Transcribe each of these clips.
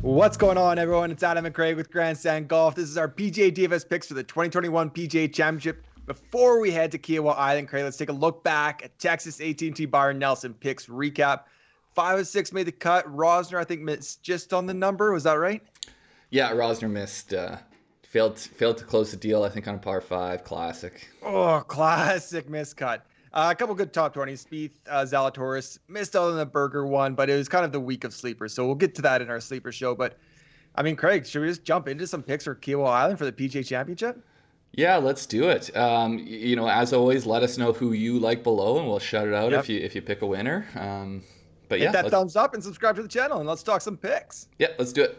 What's going on, everyone? It's Adam and Craig with Grandstand Golf. This is our PGA DFS picks for the 2021 PGA Championship. Before we head to Kiawah Island, Craig, let's take a look back at Texas AT&T Byron Nelson picks recap. 5 of 6 made the cut. Rosner, I think, missed just on the number. Was that right? Yeah, Rosner missed. Failed to close the deal, I think, on a par 5 classic. Oh, classic miscut. A couple good top 20s. Spieth, Zalatoris missed out on the Burger one, but it was kind of the week of sleepers. So we'll get to that in our sleeper show. But I mean, Craig, should we just jump into some picks for Kiawah Island for the PGA Championship? Yeah, let's do it. As always, let us know who you like below, and we'll shout it out if you pick a winner. Hit that thumbs up and subscribe to the channel, and let's talk some picks. Yeah, let's do it.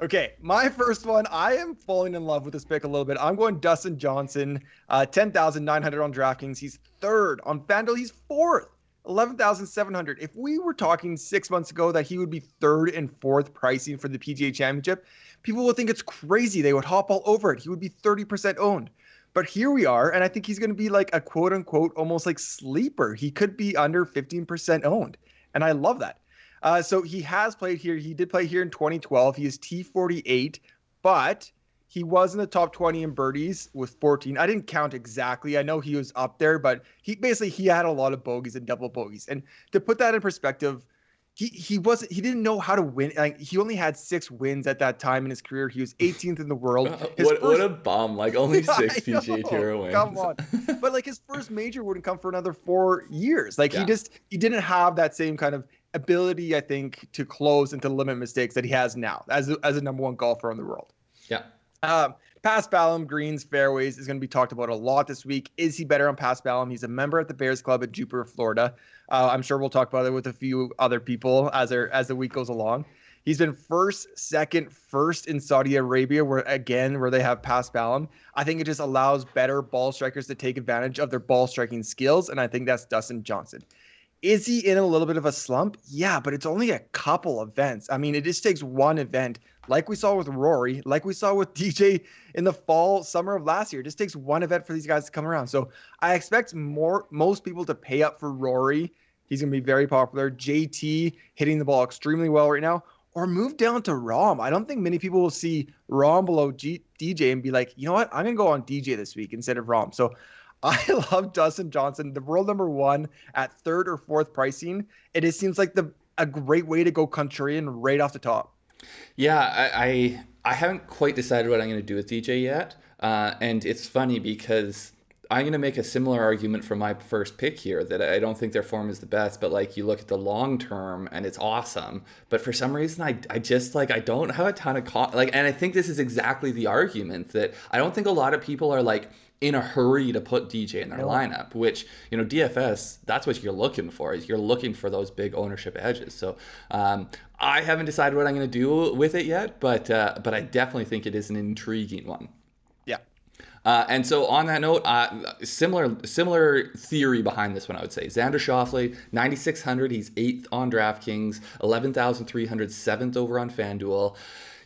Okay, my first one, I am falling in love with this pick a little bit. I'm going Dustin Johnson, 10,900 on DraftKings. He's third. On FanDuel, he's fourth, 11,700. If we were talking 6 months ago that he would be third and fourth pricing for the PGA Championship, people would think it's crazy. They would hop all over it. He would be 30% owned. But here we are, and I think he's going to be like a quote-unquote almost like sleeper. He could be under 15% owned, and I love that. So he has played here. He did play here in 2012. He is T48, but he was in the top 20 in birdies with 14. I didn't count exactly. I know he was up there, but he had a lot of bogeys and double bogeys. And to put that in perspective, he didn't know how to win. Like, he only had 6 wins at that time in his career. He was 18th in the world. What a bum! Like only 6 PGA Tour wins. Come on, but like his first major wouldn't come for another 4 years. Like he didn't have that same kind of ability, I think, to close and to limit mistakes that he has now as a number one golfer in the world. Yeah. Pass Ballum, greens, fairways is going to be talked about a lot this week. Is he better on Pass Ballum? He's a member at the Bears Club at Jupiter, Florida. I'm sure we'll talk about it with a few other people as the week goes along. He's been first in Saudi Arabia, where they have Pass Ballum. I think it just allows better ball strikers to take advantage of their ball striking skills, and I think that's Dustin Johnson. Is he in a little bit of a slump? Yeah, but it's only a couple events. I mean, it just takes one event, like we saw with Rory, like we saw with DJ in the summer of last year. It just takes one event for these guys to come around. So I expect most people to pay up for Rory. He's going to be very popular. JT hitting the ball extremely well right now. Or move down to Rahm. I don't think many people will see Rahm below DJ and be like, you know what? I'm going to go on DJ this week instead of Rahm. So I love Dustin Johnson, the world number one at third or fourth pricing. It just seems like a great way to go contrarian right off the top. Yeah, I haven't quite decided what I'm going to do with DJ yet. And it's funny because I'm going to make a similar argument for my first pick here that I don't think their form is the best, but like you look at the long term and it's awesome. But for some reason, I just like, I don't have a ton of and I think this is exactly the argument that I don't think a lot of people are like in a hurry to put DJ in their lineup, which, DFS, that's what you're looking for, is you're looking for those big ownership edges. So I haven't decided what I'm going to do with it yet, but I definitely think it is an intriguing one. Yeah. And so on that note, similar theory behind this one, I would say. Xander Schauffele, 9,600. He's 8th on DraftKings, 11,300, 7th over on FanDuel.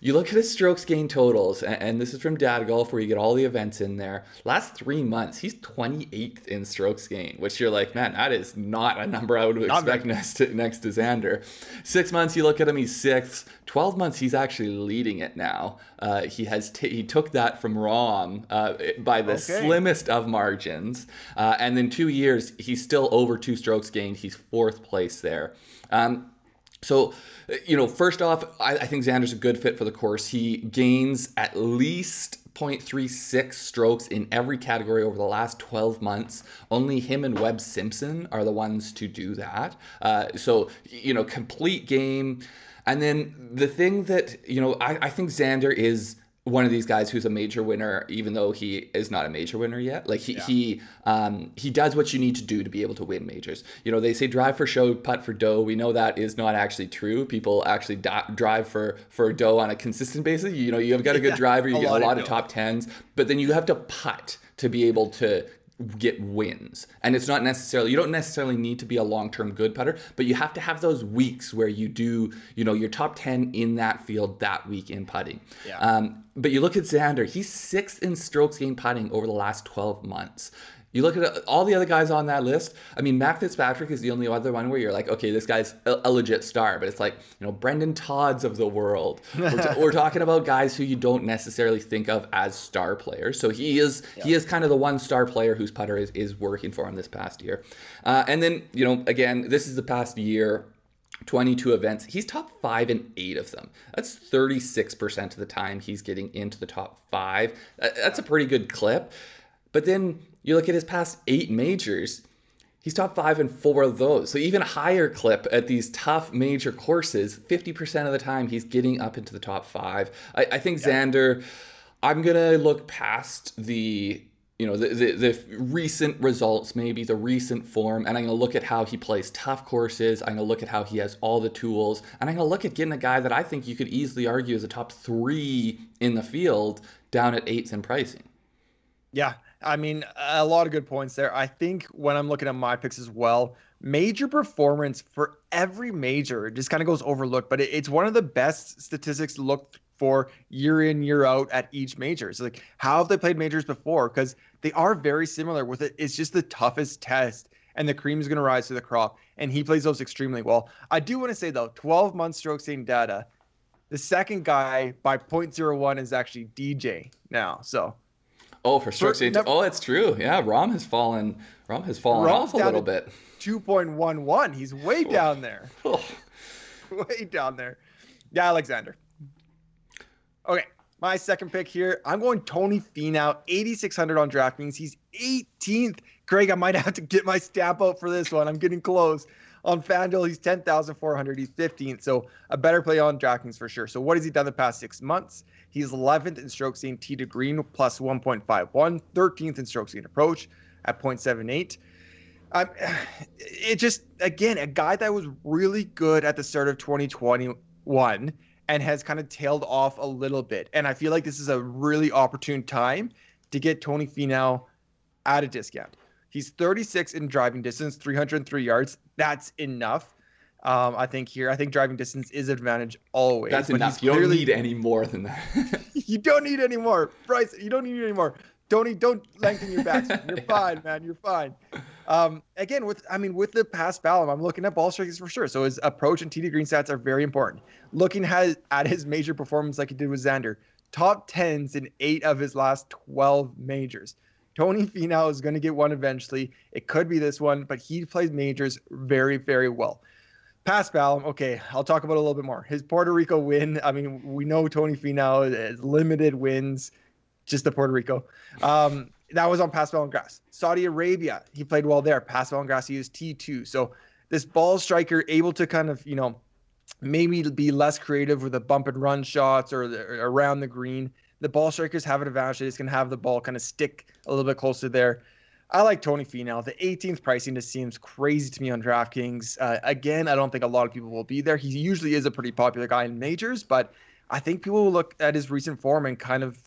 You look at his strokes gain totals, and this is from Dad Golf, where you get all the events in there. Last 3 months, he's 28th in strokes gain, which you're like, man, that is not a number I would expect next to Xander. 6 months, you look at him, he's 6th. 12 months, he's actually leading it now. He took that from Rahm by the slimmest of margins. And then 2 years, he's still over 2 strokes gained. He's 4th place there. So, first off, I think Xander's a good fit for the course. He gains at least 0.36 strokes in every category over the last 12 months. Only him and Webb Simpson are the ones to do that. So, complete game. And then the thing that, I think Xander is one of these guys who's a major winner, even though he is not a major winner yet. Like he does what you need to do to be able to win majors. They say drive for show, putt for dough. We know that is not actually true. People actually drive for dough on a consistent basis. You've got a good driver, you get a lot of top tens, but then you have to putt to be able to get wins. And it's not necessarily, you don't necessarily need to be a long-term good putter, but you have to have those weeks where you do, your top 10 in that field that week in putting. Yeah. But you look at Xander, he's 6th in strokes gained putting over the last 12 months. You look at all the other guys on that list. I mean, Matt Fitzpatrick is the only other one where you're like, okay, this guy's a legit star. But it's like, Brendan Todd's of the world. We're talking about guys who you don't necessarily think of as star players. So he is kind of the one star player whose putter is working for him this past year. And then, again, this is the past year. 22 events. He's top 5 in 8 of them. That's 36% of the time he's getting into the top 5. That's a pretty good clip. But then you look at his past 8 majors, he's top 5 in 4 of those. So even a higher clip at these tough major courses, 50% of the time he's getting up into the top 5. I think Xander, I'm going to look past the recent results, maybe the recent form, and I'm going to look at how he plays tough courses. I'm going to look at how he has all the tools, and I'm going to look at getting a guy that I think you could easily argue is a top 3 in the field down at 8th in pricing. Yeah, I mean, a lot of good points there. I think when I'm looking at my picks as well, major performance for every major, it just kind of goes overlooked, but it's one of the best statistics to look for year in, year out at each major. So like, how have they played majors before? Because they are very similar with it. It's just the toughest test, and the cream is going to rise to the crop, and he plays those extremely well. I do want to say, though, 12-month stroke gained data, the second guy by 0.01 is actually DJ now. So. Oh, for strokes gained. Oh, it's true. Yeah, Rahm has fallen off a little bit. 2.11. He's way down there. Way down there. Yeah, Alexander. Okay, my second pick here. I'm going Tony Finau, 8,600 on DraftKings. He's 18th. Craig, I might have to get my stamp out for this one. I'm getting close. On FanDuel, he's 10,400. He's 15th. So a better play on DraftKings for sure. So what has he done the past 6 months? He's 11th in strokes gained tee to green plus 1.51, 13th in strokes gained approach at 0.78. It just, again, a guy that was really good at the start of 2021 and has kind of tailed off a little bit. And I feel like this is a really opportune time to get Tony Finau at a discount. He's 36 in driving distance, 303 yards. That's enough. I think driving distance is advantage always. That's enough. You don't need any more than that. You don't need any more. Bryce, you don't need any more. Don't lengthen your backswing. You're fine, man. You're fine. Again, with the past Ballum, I'm looking at ball strikes for sure. So his approach and tee to green stats are very important. Looking at his major performance like he did with Xander, top 10s in 8 of his last 12 majors. Tony Finau is going to get one eventually. It could be this one, but he plays majors very, very well. Past Ballum, okay, I'll talk about it a little bit more. His Puerto Rico win, I mean, we know Tony Finau has limited wins, just the Puerto Rico. That was on past Ballum grass. Saudi Arabia, he played well there. Past Ballum grass, he used T2. So this ball striker able to kind of, maybe be less creative with the bump and run shots or around the green. The ball strikers have an advantage. They just can have the ball kind of stick a little bit closer there. I like Tony Finau. The 18th pricing just seems crazy to me on DraftKings. Again, I don't think a lot of people will be there. He usually is a pretty popular guy in majors, but I think people will look at his recent form and kind of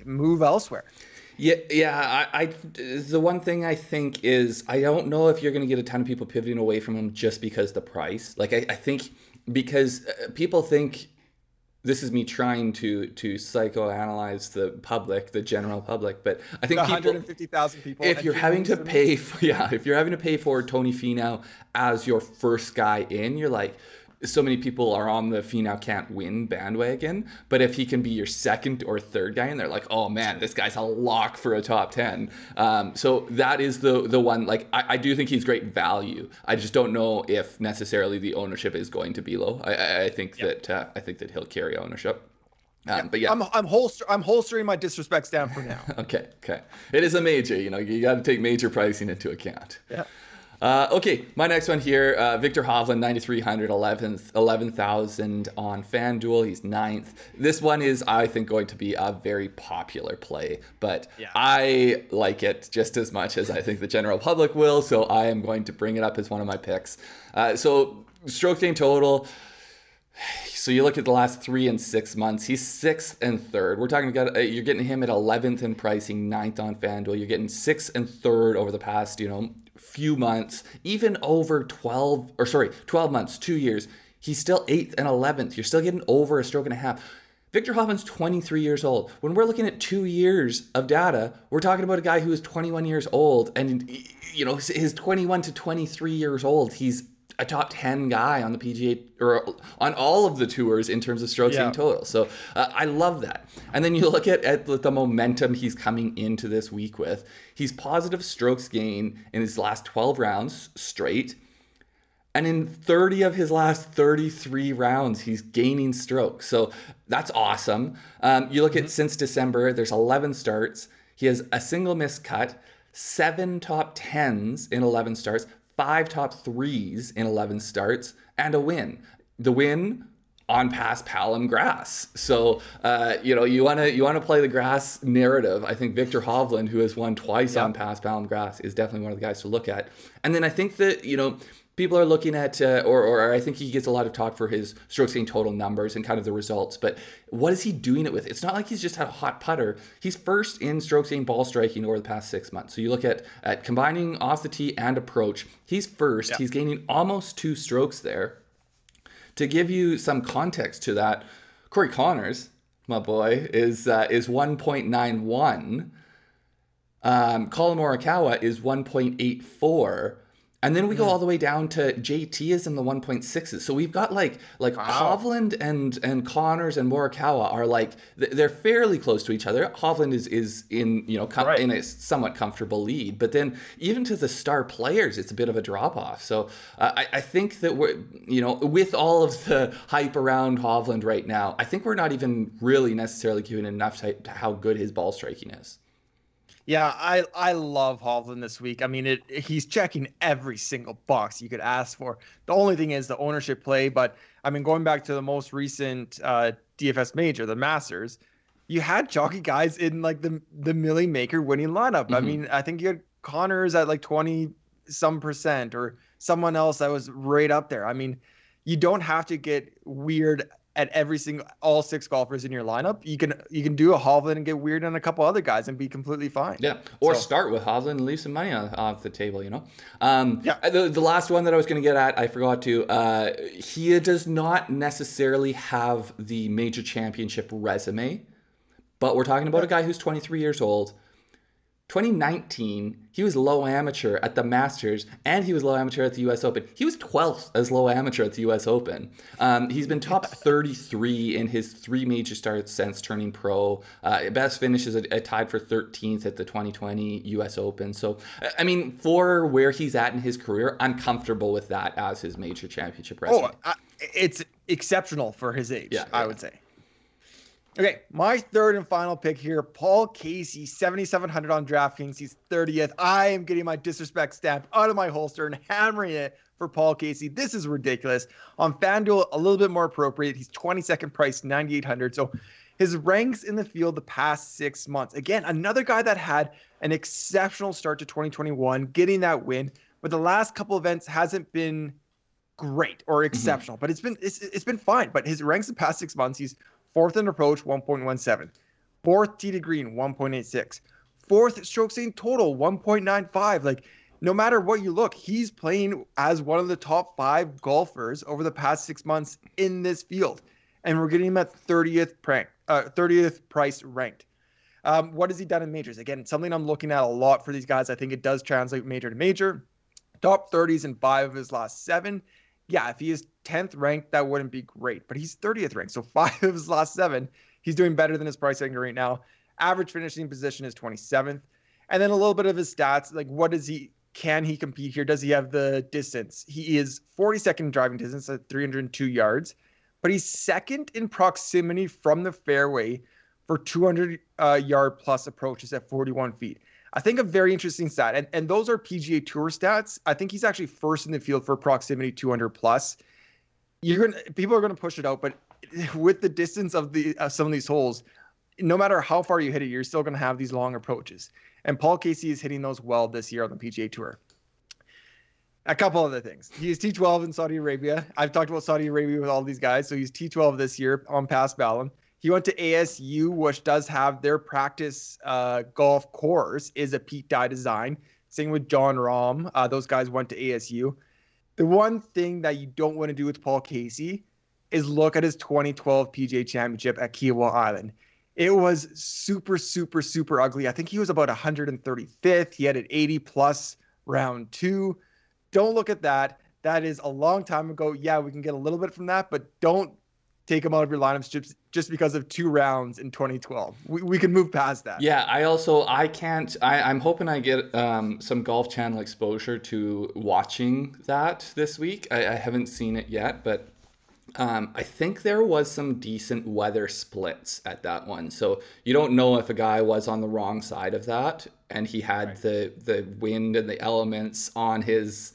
move elsewhere. Yeah. I the one thing I think is I don't know if you're going to get a ton of people pivoting away from him just because the price. Like I think because people think. This is me trying to psychoanalyze the general public, but I think 150,000 people. If you're having to pay for Tony Finau as your first guy in, you're like, so many people are on the Finau can't win bandwagon. But if he can be your second or third guy, and they're like, oh man, this guy's a lock for a top 10. So that is the one. Like I do think he's great value. I just don't know if necessarily the ownership is going to be low. I think that he'll carry ownership. But yeah, I'm holstering my disrespects down for now. Okay. It is a major. You got to take major pricing into account. Yeah. Okay, my next one here, Viktor Hovland, 9,300, 11,000 on FanDuel. He's 9th. This one is, I think, going to be a very popular play, but yeah. I like it just as much as I think the general public will, so I am going to bring it up as one of my picks. So stroke gain total. So you look at the last 3 and 6 months, he's 6th and 3rd. We're talking about, you're getting him at 11th in pricing, 9th on FanDuel. You're getting 6th and 3rd over the past, few months, even over 12 months, 2 years. He's still 8th and 11th. You're still getting over a stroke and a half. Victor Hovland's 23 years old. When we're looking at 2 years of data, we're talking about a guy who is 21 years old. And, you know, his 21 to 23 years old, he's a top 10 guy on the PGA or on all of the tours in terms of strokes gained total. So I love that. And then you look at the momentum he's coming into this week with. He's positive strokes gain in his last 12 rounds straight. And in 30 of his last 33 rounds, he's gaining strokes. So that's awesome. You look at since December, there's 11 starts. He has a single missed cut, 7 top 10s in 11 starts, 5 top 3s in 11 starts, and a win. The win on past Palom grass. So, you know, you want to play the grass narrative. I think Viktor Hovland, who has won twice on past Palom grass, is definitely one of the guys to look at. And then I think that, you know, people are looking at, or I think he gets a lot of talk for his strokes gained total numbers and kind of the results. But what is he doing it with? It's not like he's just had a hot putter. He's first in strokes gained ball striking over the past 6 months. So you look at combining off the tee and approach. He's first. Yeah. He's gaining almost 2 strokes there. To give you some context to that, Corey Connors, my boy, is 1.91. Colin Morikawa is 1.84. And then we go all the way down to JT is in the 1.6s. So we've got like Hovland and Connors and Morikawa are like, they're fairly close to each other. Hovland is in, you know, in a somewhat comfortable lead. But then even to the star players, it's a bit of a drop off. So I think that we're, you know, with all of the hype around Hovland right now, I think we're not even really necessarily giving enough to how good his ball striking is. Yeah, I love Hovland this week. I mean, he's checking every single box you could ask for. The only thing is the ownership play. But I mean, going back to the most recent DFS major, the Masters, you had chalky guys in like the Millie Maker winning lineup. I mean, I think you had Connors at like 20% or someone else that was right up there. I mean, you don't have to get weird at all 6 golfers in your lineup. You can do a Hovland and get weird on a couple other guys and be completely fine. Yeah, or start with Hovland and leave some money off the table, you know. The last one that I was going to get at, I forgot to. He does not necessarily have the major championship resume, but we're talking about a guy who's 23 years old. 2019, he was low amateur at the Masters, and he was low amateur at the U.S. Open. He was 12th as low amateur at the U.S. Open. He's been top 33 in his 3 major starts since turning pro. Best finish is tied for 13th at the 2020 U.S. Open. So, I mean, for where he's at in his career, I'm comfortable with that as his major championship resume. It's exceptional for his age, I would say. Okay, my third and final pick here, Paul Casey, 7,700 on DraftKings. He's 30th. I am getting my disrespect stamp out of my holster and hammering it for Paul Casey. This is ridiculous. On FanDuel, a little bit more appropriate. He's 22nd price, 9,800. So his ranks in the field the past 6 months. Again, another guy that had an exceptional start to 2021, getting that win. But the last couple events hasn't been great or exceptional, but it's been fine. But his ranks the past 6 months, he's 4th in approach, 1.17. 4th tee to green, 1.86. 4th strokes gained total, 1.95. Like, no matter what you look, he's playing as one of the top 5 golfers over the past 6 months in this field. And we're getting him at 30th price ranked. What has he done in majors? Again, something I'm looking at a lot for these guys. I think it does translate major to major. Top 30s in 5 of his last 7. Yeah, if he is 10th ranked, that wouldn't be great. But he's 30th ranked. So 5 of his last 7, he's doing better than his price ranking right now. Average finishing position is 27th. And then a little bit of his stats. Like, can he compete here? Does he have the distance? He is 42nd driving distance at 302 yards. But he's 2nd in proximity from the fairway for 200 yard plus approaches at 41 feet. I think a very interesting stat, and those are PGA Tour stats. I think he's actually first in the field for proximity 200 plus. People are gonna push it out, but with the distance of some of these holes, no matter how far you hit it, you're still gonna have these long approaches. And Paul Casey is hitting those well this year on the PGA Tour. A couple other things. He's T12 in Saudi Arabia. I've talked about Saudi Arabia with all these guys, so he's T12 this year on past Ballon. He went to ASU, which does have their practice golf course is a Pete Dye design. Same with John Rahm. Those guys went to ASU. The one thing that you don't want to do with Paul Casey is look at his 2012 PGA Championship at Kiawah Island. It was super, super, super ugly. I think he was about 135th. He had an 80 plus round 2. Don't look at that. That is a long time ago. Yeah, we can get a little bit from that, but don't take him out of your lineups just because of 2 rounds in 2012. We can move past that. Yeah, I'm hoping I get some Golf Channel exposure to watching that this week. I haven't seen it yet, but I think there was some decent weather splits at that one. So you don't know if a guy was on the wrong side of that and he had the wind and the elements on his,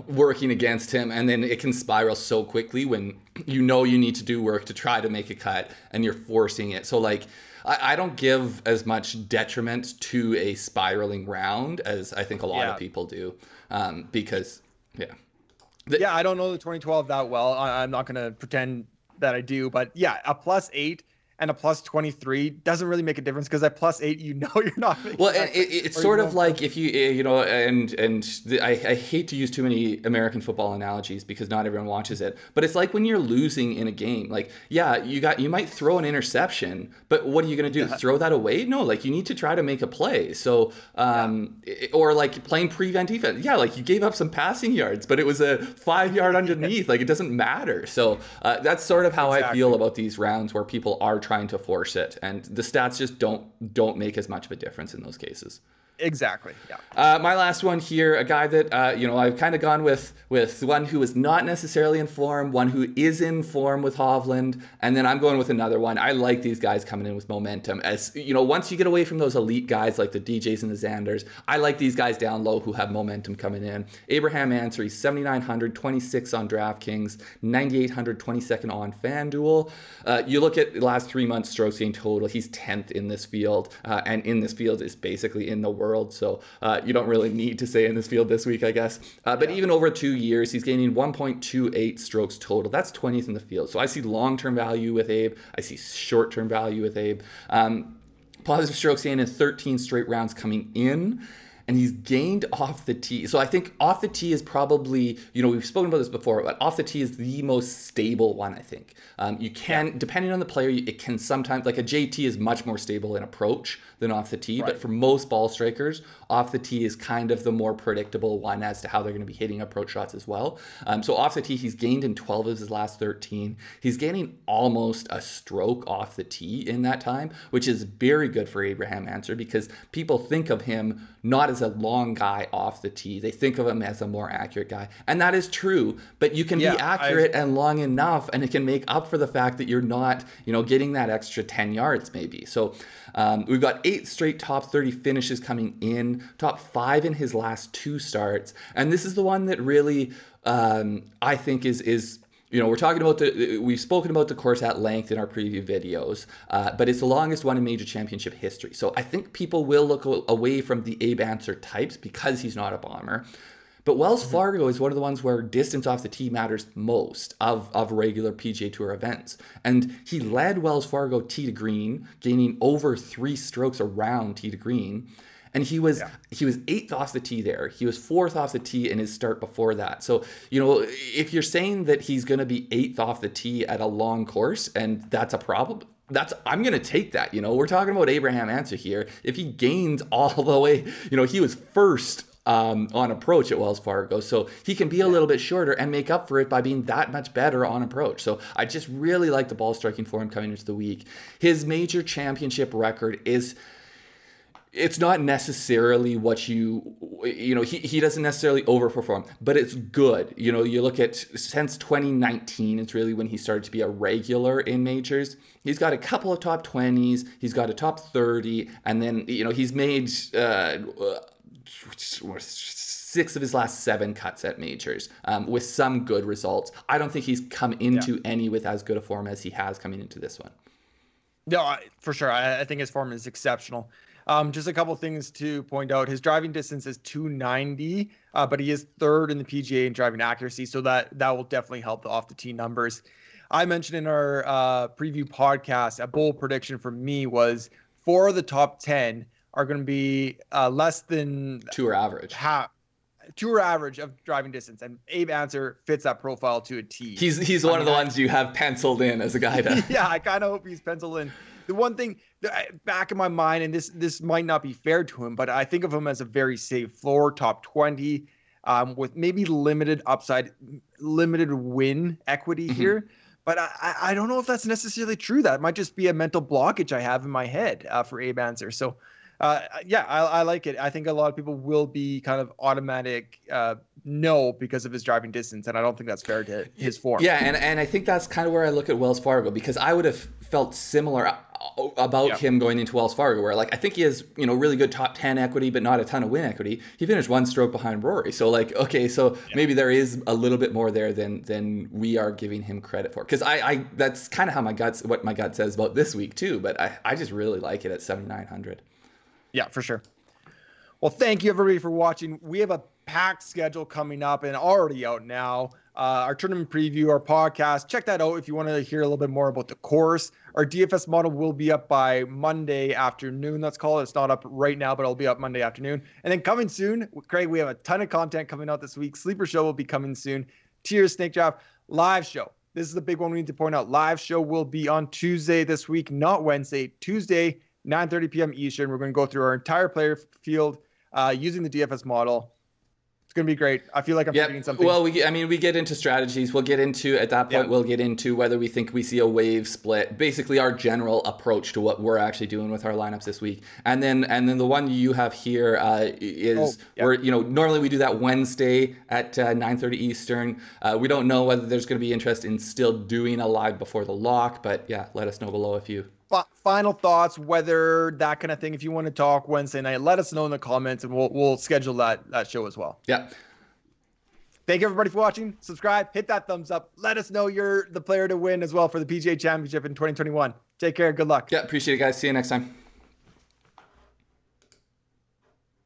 working against him. And then it can spiral so quickly when you need to do work to try to make a cut and you're forcing it. So like, I don't give as much detriment to a spiraling round as I think a lot of people do, because, I don't know the 2012 that well. I'm not going to pretend that I do, but yeah, a +8 and a +23 doesn't really make a difference because at +8, you're not making. Well, and it's sort of like if you, I hate to use too many American football analogies because not everyone watches it, but it's like when you're losing in a game, like, yeah, you might throw an interception, but what are you going to do? Throw that away? No, like you need to try to make a play. So, or like playing prevent defense. Yeah, like you gave up some passing yards, but it was a 5-yard underneath. Like it doesn't matter. So that's sort of how I feel about these rounds where people are trying to force it, and the stats just don't make as much of a difference in those cases. Exactly. Yeah. My last one here, a guy that I've kind of gone with one who is not necessarily in form, one who is in form with Hovland, and then I'm going with another one. I like these guys coming in with momentum. As once you get away from those elite guys like the DJs and the Xanders, I like these guys down low who have momentum coming in. Abraham Ancer, he's 7,900, 26 on DraftKings, 9,800, 22nd on FanDuel. You look at the last 3 months strokes gained total, he's 10th in this field, and in this field is basically in the world. So you don't really need to say in this field this week, I guess. But even over 2 years, he's gaining 1.28 strokes total. That's 20th in the field. So I see long-term value with Abe. I see short-term value with Abe. Positive strokes gained in 13 straight rounds coming in. And he's gained off the tee. So I think off the tee is probably, we've spoken about this before, but off the tee is the most stable one, I think. You can, depending on the player, it can sometimes, like a JT is much more stable in approach than off the tee. Right. But for most ball strikers, off the tee is kind of the more predictable one as to how they're going to be hitting approach shots as well. So off the tee, he's gained in 12 of his last 13. He's gaining almost a stroke off the tee in that time, which is very good for Abraham Ancer because people think of him not as a long guy off the tee. They think of him as a more accurate guy. And that is true, but you can be accurate and long enough, and it can make up for the fact that you're not, getting that extra 10 yards maybe. So we've got 8 straight top 30 finishes coming in, top 5 in his last 2 starts. And this is the one that really, I think is we're talking about we've spoken about the course at length in our preview videos, but it's the longest one in major championship history. So I think people will look away from the Abe Ancer types because he's not a bomber. But Wells Fargo is one of the ones where distance off the tee matters most of regular PGA Tour events. And he led Wells Fargo tee to green, gaining over 3 strokes around tee to green. And he was 8th off the tee there. He was 4th off the tee in his start before that. So, if you're saying that he's going to be 8th off the tee at a long course, and that's a problem, I'm going to take that. We're talking about Abraham Ancer here. If he gains all the way, he was first on approach at Wells Fargo. So he can be a little bit shorter and make up for it by being that much better on approach. So I just really like the ball striking for him coming into the week. His major championship record is... It's not necessarily what he doesn't necessarily overperform, but it's good. You look at since 2019, it's really when he started to be a regular in majors. He's got a couple of top 20s, he's got a top 30, and then, he's made 6 of his last 7 cuts at majors with some good results. I don't think he's come into any with as good a form as he has coming into this one. No, for sure. I think his form is exceptional. Just a couple things to point out. His driving distance is 290, but he is 3rd in the PGA in driving accuracy, so that will definitely help the off the tee numbers. I mentioned in our preview podcast, a bold prediction for me was 4 of the top 10 are going to be less than tour average. Half. tour average of driving distance, and Abe Ancer fits that profile to a T. He's one of the ones you have penciled in as a guy to. Yeah, I kind of hope he's penciled in. The one thing back in my mind, and this might not be fair to him, but I think of him as a very safe floor, top 20, with maybe limited upside, limited win equity here. But I don't know if that's necessarily true. That might just be a mental blockage I have in my head for Abe Ancer. So, yeah, I like it. I think a lot of people will be kind of automatic no because of his driving distance, and I don't think that's fair to his form. Yeah, and I think that's kind of where I look at Wells Fargo, because I would have felt similar about him going into Wells Fargo, where like I think he has really good top 10 equity, but not a ton of win equity. He finished one stroke behind Rory, so like okay, so maybe there is a little bit more there than we are giving him credit for. Because I that's kind of how what my gut says about this week too. But I just really like it at 7,900. Yeah, for sure. Well, thank you everybody for watching. We have a packed schedule coming up and already out now. Our tournament preview, our podcast, check that out if you want to hear a little bit more about the course. Our DFS model will be up by Monday afternoon, let's call it. It's not up right now, but it'll be up Monday afternoon. And then coming soon, Craig, we have a ton of content coming out this week. Sleeper Show will be coming soon. Tiers, Snake Draft, live show. This is the big one we need to point out. Live show will be on Tuesday this week, not Wednesday. Tuesday, 9:30 p.m. Eastern. We're going to go through our entire player field using the DFS model. It's going to be great. I feel like I'm forgetting something. Well, we get into strategies. We'll get into, at that point, we'll get into whether we think we see a wave split, basically our general approach to what we're actually doing with our lineups this week. And then the one you have here is where, normally we do that Wednesday at 9:30 Eastern. We don't know whether there's going to be interest in still doing a live before the lock, but yeah, let us know below if you... Final thoughts, whether that kind of thing. If you want to talk Wednesday night, let us know in the comments, and we'll schedule that show as well. Yeah. Thank you everybody for watching. Subscribe, hit that thumbs up. Let us know you're the player to win as well for the PGA Championship in 2021. Take care. Good luck. Yeah, appreciate it, guys. See you next time.